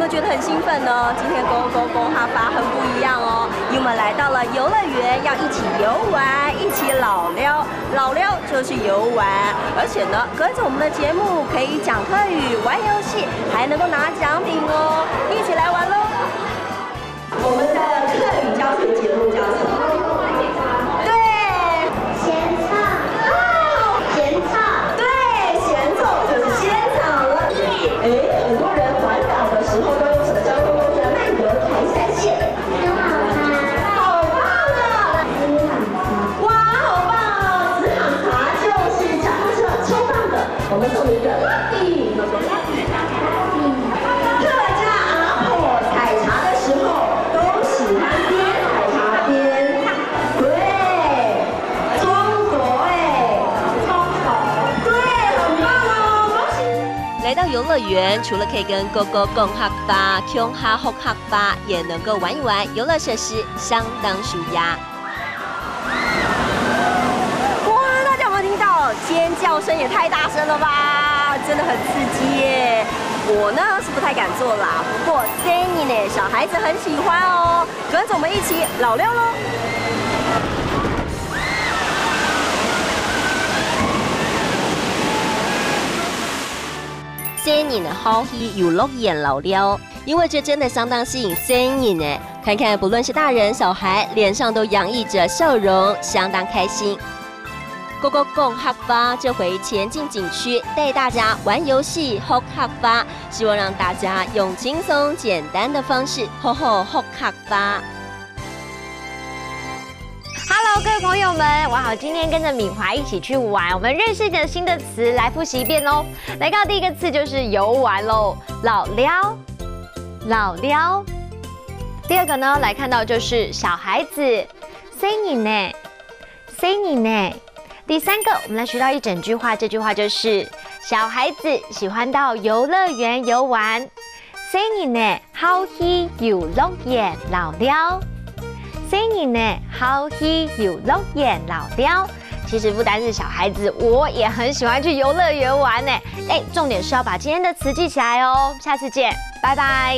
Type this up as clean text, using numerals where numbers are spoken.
有觉得很兴奋呢？今天Go Go Go哈巴很不一样哦，因为我们来到了游乐园，要一起游玩，一起老撩。老撩就是游玩，而且呢，跟着我们的节目可以讲客语、玩游戏，还能够拿奖品哦，一起来玩喽！我们的客语教学节目叫什么？对，咸唱啊，咸唱，对，咸奏就是先场了。很多人环岛的时候都用什么交通工具？曼德台三线。好棒啊！哇，好棒哦！直航茶就是脚踏车超棒的，我们送你一个 Lucky。客家阿婆采茶的时候都喜欢边采茶边，对，中国对，很棒哦，恭喜！来到游乐园，除了可以跟狗狗共哈巴、穷哈吼哈巴，也能够玩一玩游乐设施，相当舒压。哇，大家有没有听到尖叫声？也太大声了吧！真的很刺激耶！我呢是不太敢做啦，不过 Danny 呢，小孩子很喜欢哦，跟着我们一起老撩喽！Danny 呢，好喜游乐园老撩，因为这真的相当吸引 Danny 呢。看看不论是大人小孩，脸上都洋溢着笑容，相当开心。Go Go Go哈巴这回前进景区带大家玩游戏吼哈巴，希望让大家用轻松简单的方式吼吼吼哈巴。Hello， 各位朋友们，我好，今天跟着敏华一起去玩，我们认识一个新的词，来复习一遍哦。来到第一个字就是游玩喽，老撩，老撩。第二个呢，来看到就是小孩子，say你呢，say你呢。第三个，我们来学到一整句话，这句话就是小孩子喜欢到游乐园游玩。say你呢，好去游乐园老撩。say你呢，好去游乐园老撩。其实不单是小孩子，我也很喜欢去游乐园玩呢。重点是要把今天的词记起来哦。下次见，拜拜。